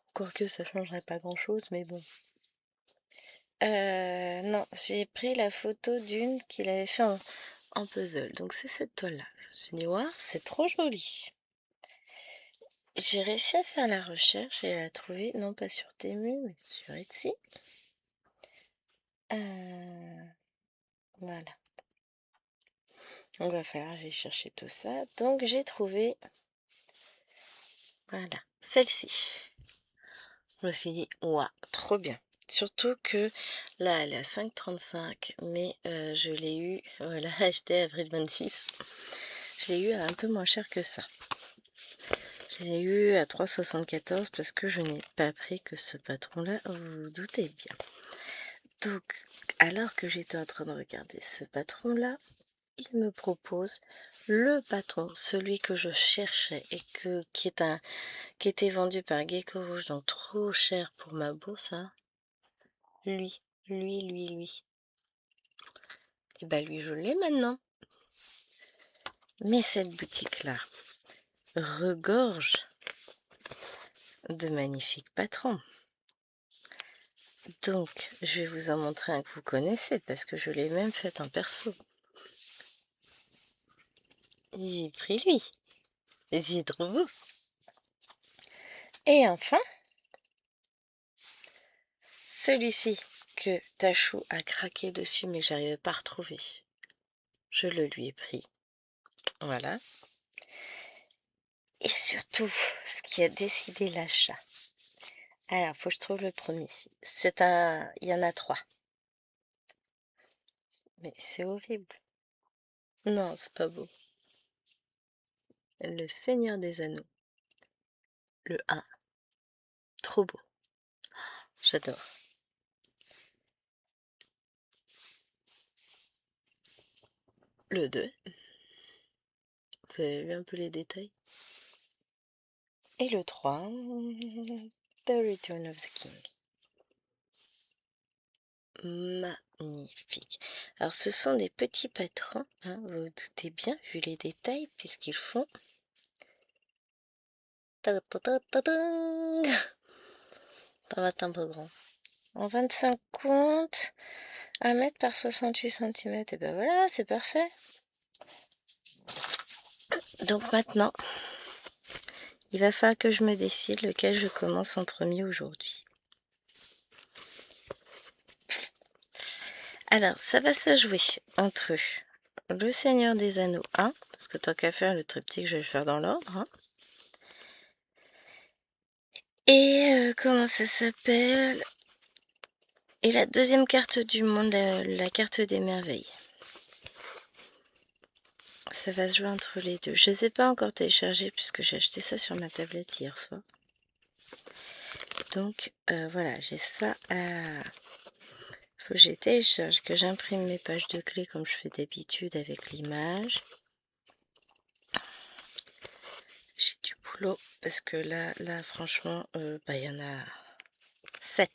Encore que ça changerait pas grand chose, mais bon. Non, j'ai pris la photo d'une qu'il avait fait en puzzle. Donc c'est cette toile-là. Je me suis dit, waouh, c'est trop joli. J'ai réussi à faire la recherche et à la trouver, non pas sur Temu, mais sur Etsy. Voilà. Donc va falloir aller chercher tout ça. Donc j'ai trouvé, voilà, celle-ci. Je me suis dit, waouh, trop bien. Surtout que là, elle est à 5,35, mais je l'ai eu, voilà, acheté avril 26. Je l'ai eu à un peu moins cher que ça. Je l'ai eu à 3,74 parce que je n'ai pas pris que ce patron-là, vous vous doutez bien. Donc, alors que j'étais en train de regarder ce patron-là, il me propose le patron, celui que je cherchais et qui était vendu par Gecko Rouge, donc trop cher pour ma bourse. Hein. Lui. Et bah lui, je l'ai maintenant. Mais cette boutique-là regorge de magnifiques patrons. Donc, je vais vous en montrer un que vous connaissez parce que je l'ai même fait en perso. J'ai pris lui. C'est trop beau. Et enfin, celui-ci que Tachou a craqué dessus mais j'arrivais pas à retrouver. Je le lui ai pris. Voilà. Et surtout, ce qui a décidé l'achat. Alors, faut que je trouve le premier. Il y en a 3. Mais c'est horrible. Non, c'est pas beau. Le Seigneur des Anneaux. Le 1. Trop beau. J'adore. Le 2. Vous avez vu un peu les détails. Et le 3. The Return of the King. Magnifique. Alors, ce sont des petits patrons, hein, vous vous doutez bien, vu les détails, puisqu'ils font... Ça va être un peu grand. En 25 comptes, 1 mètre par 68 cm, et ben voilà, c'est parfait. Donc maintenant, il va falloir que je me décide lequel je commence en premier aujourd'hui. Alors, ça va se jouer entre le Seigneur des Anneaux 1, parce que tant qu'à faire, le triptyque, je vais le faire dans l'ordre. Hein. Et comment ça s'appelle? Et la deuxième carte du monde, la carte des merveilles. Ça va se jouer entre les deux. Je ne les ai pas encore téléchargés puisque j'ai acheté ça sur ma tablette hier soir. Donc voilà, j'ai ça à... Faut que j'ai télécharge, que j'imprime mes pages de clés comme je fais d'habitude avec l'image. J'ai du boulot parce que là franchement, il y en a 7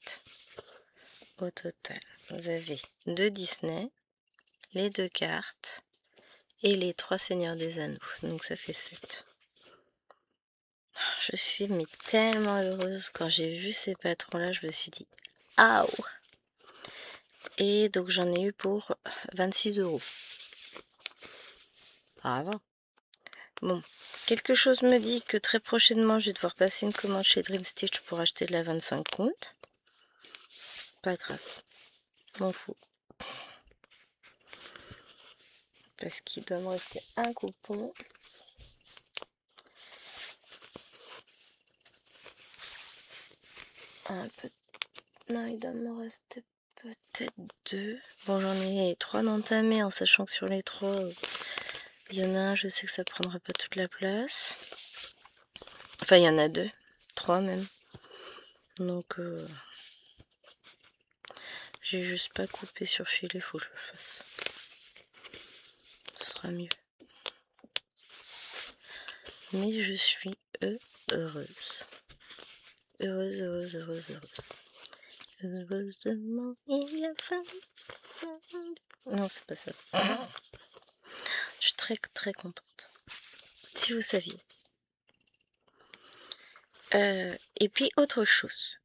au total. Vous avez 2 Disney, les 2 cartes et les 3 Seigneurs des Anneaux. Donc ça fait 7. Je suis mais tellement heureuse quand j'ai vu ces patrons-là, je me suis dit « Aouh !» Et donc j'en ai eu pour 26 €. Ah bon. Bon, quelque chose me dit que très prochainement, je vais devoir passer une commande chez Dream Stitch pour acheter de la 25 comptes. Pas grave, m'en fous. Parce qu'il doit me rester un coupon. Un peu... Non, il doit me rester peut-être 2. Bon, j'en ai 3 d'entamés, en sachant que sur les 3, il y en a un, je sais que ça prendra pas toute la place. Enfin, il y en a 2. 3 même. Donc, j'ai juste pas coupé sur filet, faut que je le fasse. Ce sera mieux. Mais je suis heureuse. Heureuse. Heureusement, il a faim. Non, c'est pas ça. Je suis très contente. Si vous saviez. Et puis, autre chose.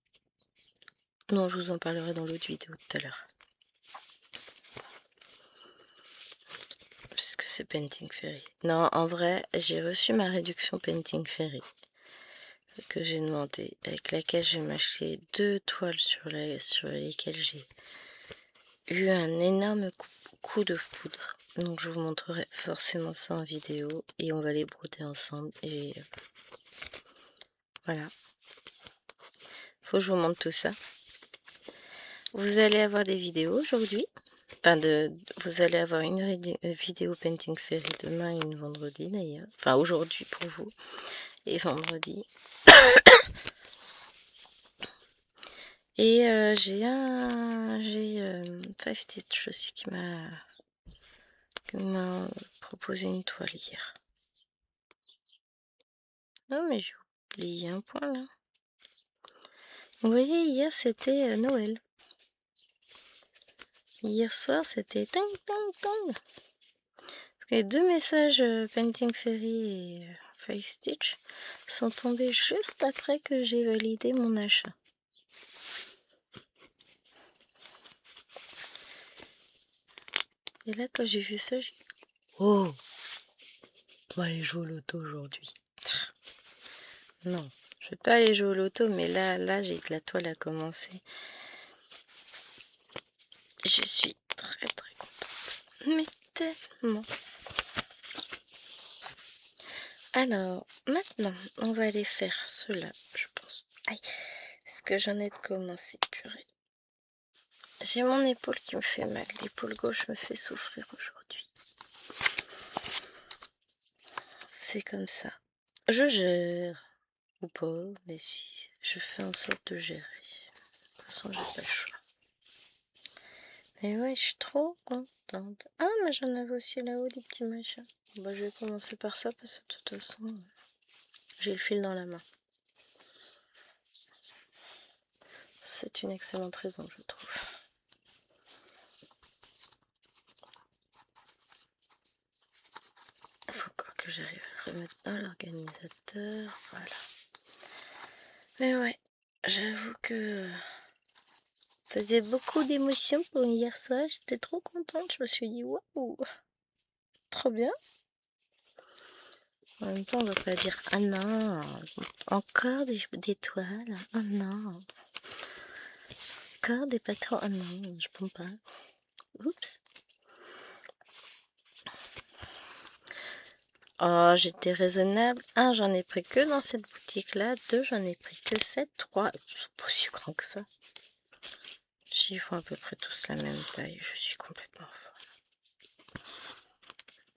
Non, je vous en parlerai dans l'autre vidéo tout à l'heure. Puisque c'est Painting Fairy. Non, en vrai, j'ai reçu ma réduction Painting Fairy. Que j'ai demandé, avec laquelle je vais m'acheter 2 toiles sur lesquelles j'ai eu un énorme coup de foudre. Donc je vous montrerai forcément ça en vidéo et on va les broder ensemble. Et voilà. Faut que je vous montre tout ça. Vous allez avoir des vidéos aujourd'hui. Enfin, vous allez avoir une vidéo Painting Fairy demain et une vendredi d'ailleurs. Enfin, aujourd'hui pour vous et vendredi. Et j'ai Five Stitch aussi qui m'a proposé une toile hier. Non mais j'ai oublié un point là. Vous voyez, hier c'était Noël. Hier soir c'était tang tang tang. Parce qu'il y a 2 messages Painting Fairy et Five Stitch sont tombés juste après que j'ai validé mon achat. Et là, quand j'ai vu ça, j'ai dit, oh, on va aller jouer au loto aujourd'hui. Non, je vais pas aller jouer au loto, mais là, j'ai que la toile a commencé. Je suis très très contente, mais tellement. Alors, maintenant, on va aller faire cela, je pense. Aïe, parce que j'en ai de commencer, purée. J'ai mon épaule qui me fait mal. L'épaule gauche me fait souffrir aujourd'hui. C'est comme ça. Je gère, ou pas, mais si, je fais en sorte de gérer. De toute façon, j'ai pas le choix. Mais ouais, je suis trop contente. Ah, mais j'en avais aussi là-haut des petits machins. Bah, je vais commencer par ça parce que de toute façon, j'ai le fil dans la main. C'est une excellente raison, je trouve. Il faut encore que j'arrive à remettre dans l'organisateur. Voilà. Mais ouais, j'avoue que ça faisait beaucoup d'émotions pour hier soir. J'étais trop contente. Je me suis dit, waouh, trop bien. En même temps, on va pas dire, ah non, encore des toiles. Ah non, encore des patrons. Ah non, je peux pas. Oups. Oh, j'étais raisonnable. Un, j'en ai pris que dans cette boutique-là. Deux, j'en ai pris que 7. Trois, c'est pas si grand que ça. Ils font à peu près tous la même taille. Je suis complètement folle.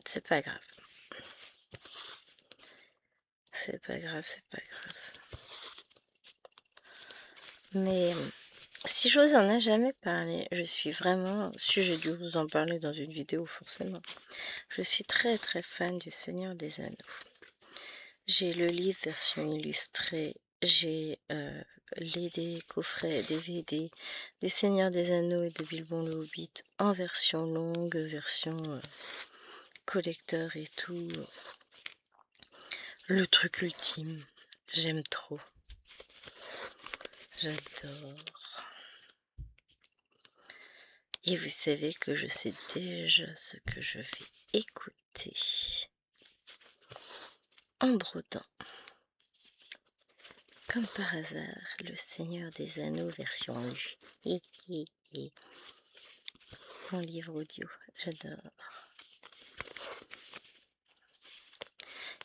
C'est pas grave. C'est pas grave, c'est pas grave. Mais si j'ose en ai jamais parlé, je suis vraiment, si j'ai dû vous en parler dans une vidéo forcément, je suis très très fan du Seigneur des Anneaux. J'ai le livre version illustrée, j'ai les coffrets DVD du Seigneur des Anneaux et de Bilbon le Hobbit en version longue, version collector et tout. Le truc ultime, j'aime trop. J'adore. Et vous savez que je sais déjà ce que je vais écouter en brodant. Comme par hasard, le Seigneur des Anneaux version lue. Mon livre audio, j'adore.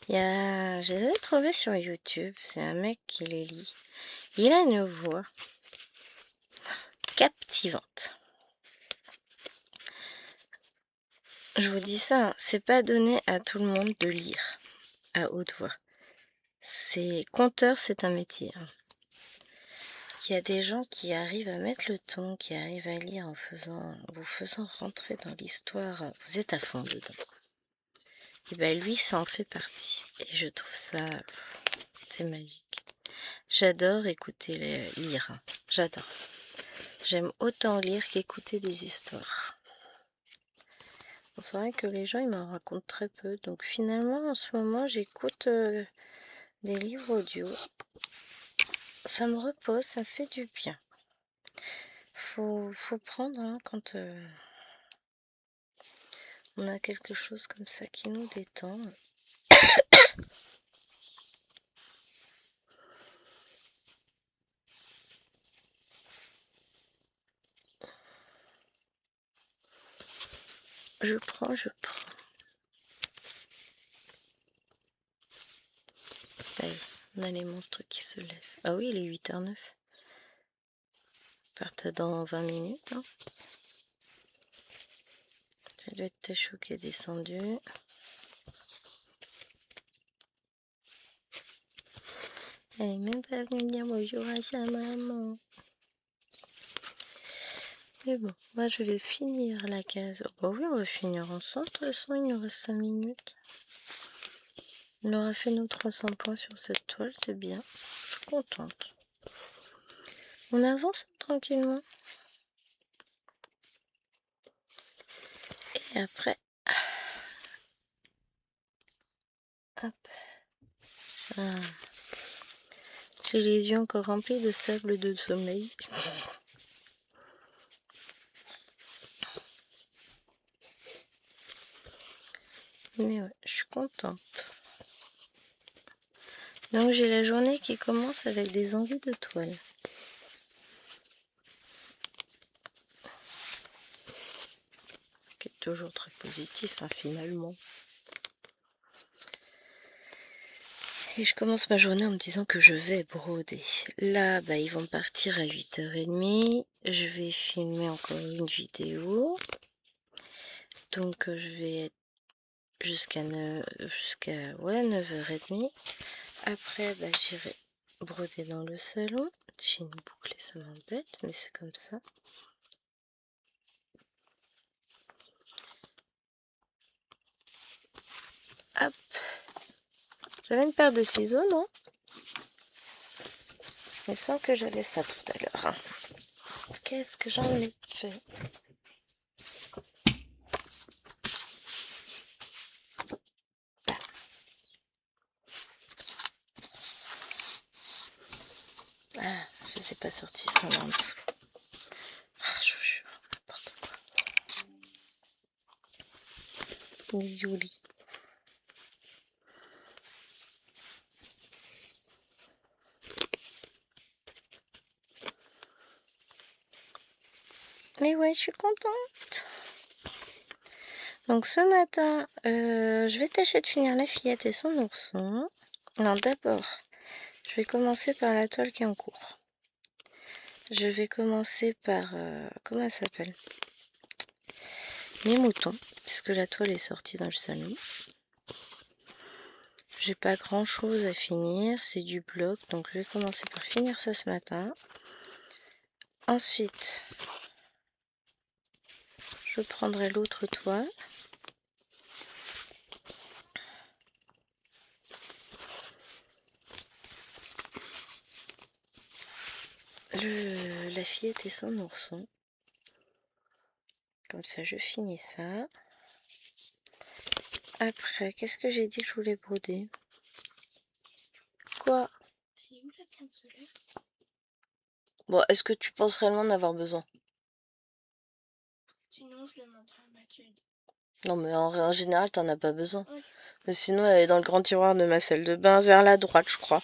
Je les ai trouvés sur YouTube, c'est un mec qui les lit. Il a une voix captivante. Je vous dis ça, hein, c'est pas donné à tout le monde de lire à haute voix. Conteur, c'est un métier. Hein. Il y a des gens qui arrivent à mettre le ton, qui arrivent à lire en vous faisant rentrer dans l'histoire. Vous êtes à fond dedans. Et bien lui, ça en fait partie. Et je trouve ça, c'est magique. J'adore écouter lire. Hein. J'adore. J'aime autant lire qu'écouter des histoires. Bon, c'est vrai que les gens, ils m'en racontent très peu. Donc finalement, en ce moment, j'écoute des livres audio. Ça me repose, ça me fait du bien. Faut prendre hein, quand on a quelque chose comme ça qui nous détend. Je prends. Allez, on a les monstres qui se lèvent. Ah oui, il est 8h09. Partent dans 20 minutes. Hein. Ça doit être Tachou qui est descendu. Elle est même pas venue dire bonjour à sa maman. Mais bon, moi je vais finir la case. Oh bah oui, on va finir ensemble. De toute façon, il nous reste 5 minutes. On aura fait nos 300 points sur cette toile, c'est bien. Je suis contente. On avance tranquillement. Et après, hop, Ah. J'ai les yeux encore remplis de sable de sommeil. Mais ouais, je suis contente. Donc j'ai la journée qui commence avec des envies de toile. Ce qui est toujours très positif, hein, finalement. Et je commence ma journée en me disant que je vais broder. Là, bah, ils vont partir à 8h30. Je vais filmer encore une vidéo. Donc je vais être jusqu'à 9h30. Après, bah, j'irai broder dans le salon. J'ai une boucle et ça m'embête, mais c'est comme ça. Hop. J'avais une paire de ciseaux, non? Je me sens que j'avais ça tout à l'heure. Hein. Qu'est-ce que j'en ai fait? Ah, je ne sais pas sorti sans là en dessous. Ah, je vous jure, n'importe quoi. Désolée. Mais ouais, je suis contente. Donc ce matin, je vais tâcher de finir la fillette et son ourson. Non, d'abord, je vais commencer par la toile qui est en cours. Je vais commencer par... comment elle s'appelle? Mes moutons, puisque la toile est sortie dans le salon. J'ai pas grand chose à finir, c'est du bloc, donc je vais commencer par finir ça ce matin. Ensuite, je prendrai l'autre toile. La fillette et son ourson. Comme ça, je finis ça. Après, qu'est-ce que j'ai dit que je voulais broder? Quoi? Bon, est-ce que tu penses réellement en avoir besoin? Sinon, je demanderai à Mathilde. Non, mais en général, t'en as pas besoin. Oui. Mais sinon, elle est dans le grand tiroir de ma salle de bain, vers la droite, je crois.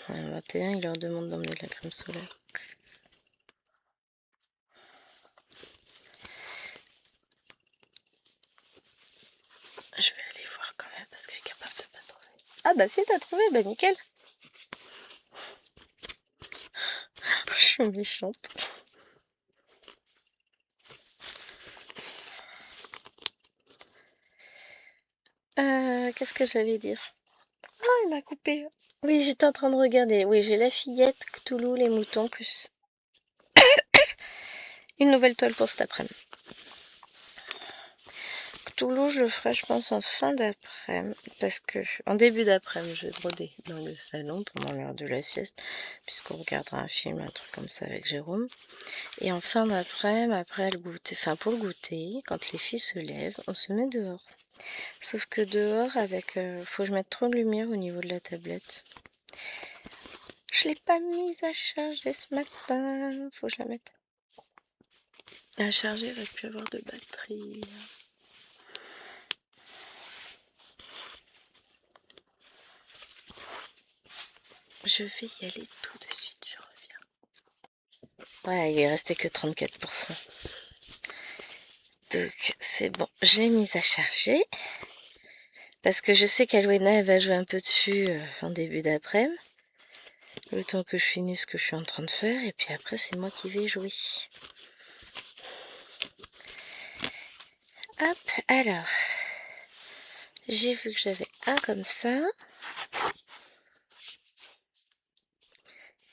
À 21, il leur demande d'emmener de la crème solaire. Je vais aller voir quand même parce qu'elle est capable de pas trouver. Ah bah si t'as trouvé, bah nickel. Je suis méchante. Qu'est-ce que j'allais dire? Ah, il m'a coupé. Oui, j'étais en train de regarder. Oui, j'ai la fillette, Cthulhu, les moutons, plus une nouvelle toile pour cet après-midi. Cthulhu, je le ferai, je pense, en fin d'après-midi. Parce que, en début d'après-midi, je vais broder dans le salon pendant l'heure de la sieste. Puisqu'on regardera un film, un truc comme ça avec Jérôme. Et en fin d'après-midi, après le goûter, enfin pour le goûter, quand les filles se lèvent, on se met dehors. Sauf que dehors, avec, faut que je mette trop de lumière au niveau de la tablette. Je l'ai pas mise à charger ce matin. Faut que je la mette à charger, il va plus avoir de batterie. Je vais y aller tout de suite, je reviens. Ouais, il est resté que 34%. Donc c'est bon, je l'ai mise à charger. Parce que je sais qu'Alwena va jouer un peu dessus en début d'après-midi. Le temps que je finisse ce que je suis en train de faire. Et puis après, c'est moi qui vais jouer. Hop, alors. J'ai vu que j'avais un comme ça.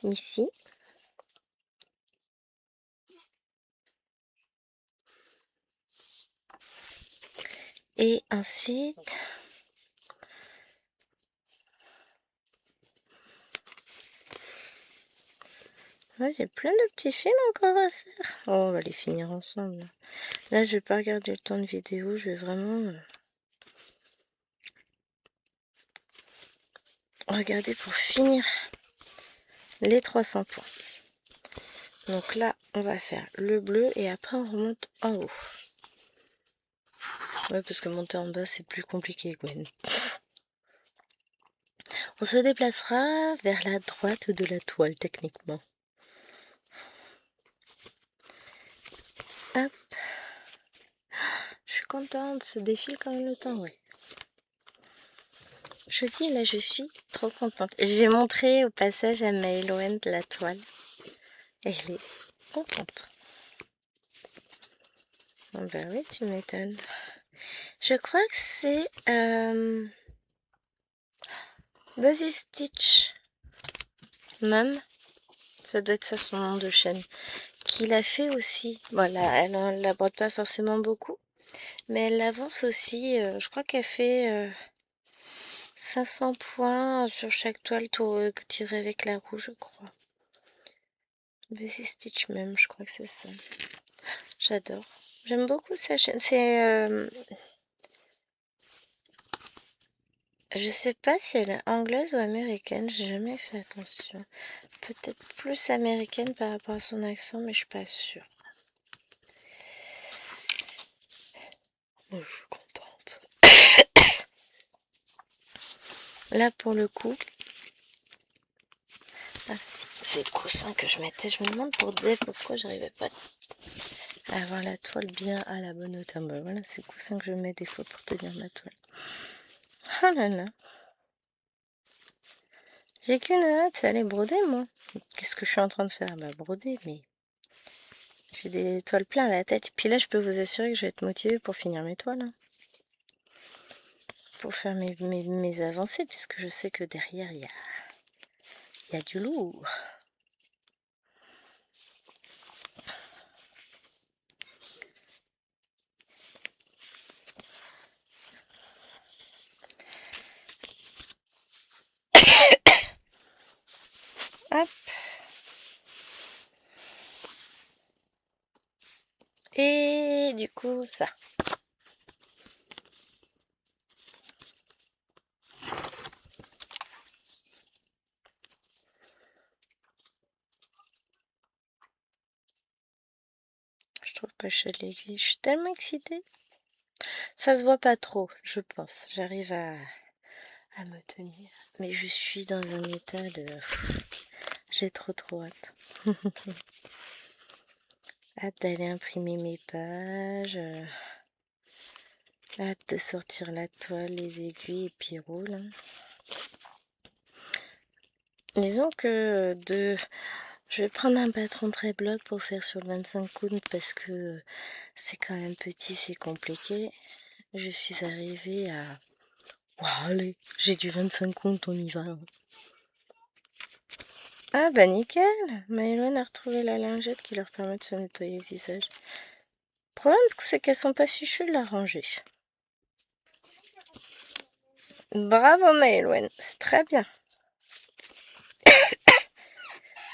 Ici. Et ensuite... Oui, il y a plein de petits fils encore à faire. Oh, on va les finir ensemble. Là, je vais pas regarder le temps de vidéo, je vais vraiment regarder pour finir les 300 points. Donc là, on va faire le bleu et après on remonte en haut. Ouais, parce que monter en bas, c'est plus compliqué, Gwen. On se déplacera vers la droite de la toile, techniquement. Hop. Je suis contente, ça défile quand même le temps, ouais. Je dis, là, je suis trop contente. J'ai montré au passage à Maëloine de la toile. Elle est contente. Oh bah oui, tu m'étonnes. Je crois que c'est Buzzy Stitch. Mam, ça doit être ça son nom de chaîne. Qui l'a fait aussi. Voilà, elle ne l'aborde pas forcément beaucoup. Mais elle avance aussi. Je crois qu'elle fait 500 points sur chaque toile tirée avec la roue, je crois. Buzzy Stitch même, je crois que c'est ça. J'adore. J'aime beaucoup sa chaîne. C'est... je sais pas si elle est anglaise ou américaine, j'ai jamais fait attention. Peut-être plus américaine par rapport à son accent, mais je suis pas sûre. Oh, je suis contente. Là, pour le coup... Ah, c'est le coussin que je mettais. Je me demande pourquoi j'arrivais pas à avoir la toile bien à la bonne hauteur. Bah, voilà, c'est le coussin que je mets des fois pour tenir ma toile. Oh là là. J'ai qu'une hâte, c'est aller broder, moi. Qu'est-ce que je suis en train de faire? Bah, broder, mais... J'ai des toiles plein à la tête. Puis là, je peux vous assurer que je vais être motivée pour finir mes toiles. Hein. Pour faire mes avancées, puisque je sais que derrière, il y a du lourd. Hop. Et du coup, ça. Je trouve pas chez l'aiguille. Je suis tellement excitée. Ça se voit pas trop, je pense. J'arrive à me tenir. Mais je suis dans un état de... J'ai trop hâte. Hâte d'aller imprimer mes pages. Hâte de sortir la toile, les aiguilles et puis roule. Hein. Disons que je vais prendre un patron très bloc pour faire sur le 25 coudes parce que c'est quand même petit, c'est compliqué. Je suis arrivée à... Wow, allez, j'ai du 25 comptes, on y va. Ah bah nickel, Maëloine a retrouvé la lingette qui leur permet de se nettoyer le visage. Le problème c'est qu'elles sont pas fichues de la ranger. Bravo Maëloine, c'est très bien.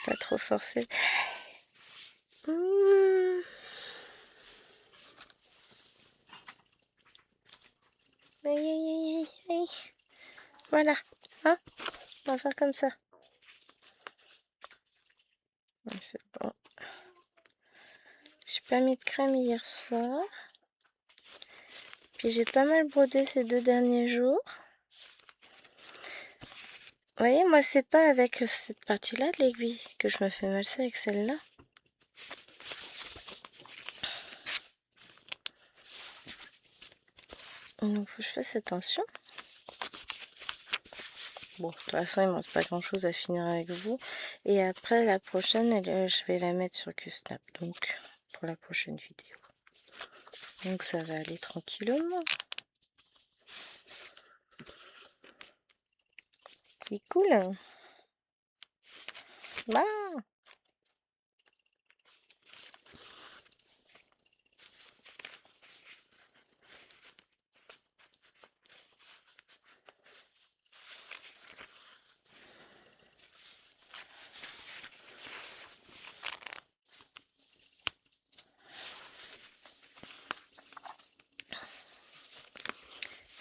Pas trop forcé. Aïe aïe aïe aïe. Voilà, hein, on va faire comme ça. C'est bon. J'ai pas mis de crème hier soir. Puis j'ai pas mal brodé ces 2 derniers jours. Vous voyez, moi c'est pas avec cette partie-là de l'aiguille que je me fais mal, c'est avec celle-là. Donc faut que je fasse attention. Bon, de toute façon, il ne reste pas grand chose à finir avec vous. Et après, la prochaine, je vais la mettre sur QSnap. Donc, pour la prochaine vidéo. Donc, ça va aller tranquillement. C'est cool. Hein. Bah.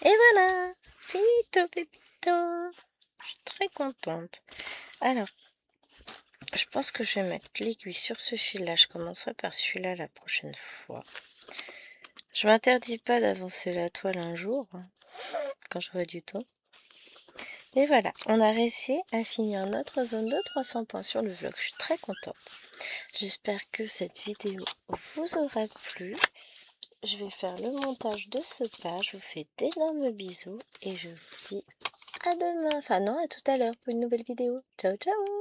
Et voilà, finito, pépito. Je suis très contente. Alors, je pense que je vais mettre l'aiguille sur ce fil-là. Je commencerai par celui-là la prochaine fois. Je m'interdis pas d'avancer la toile un jour, quand j'aurai du temps. Et voilà, on a réussi à finir notre zone de 300 points sur le vlog. Je suis très contente. J'espère que cette vidéo vous aura plu. Je vais faire le montage de ce pas. Je vous fais d'énormes bisous et je vous dis à demain. Enfin non, à tout à l'heure pour une nouvelle vidéo. Ciao, ciao!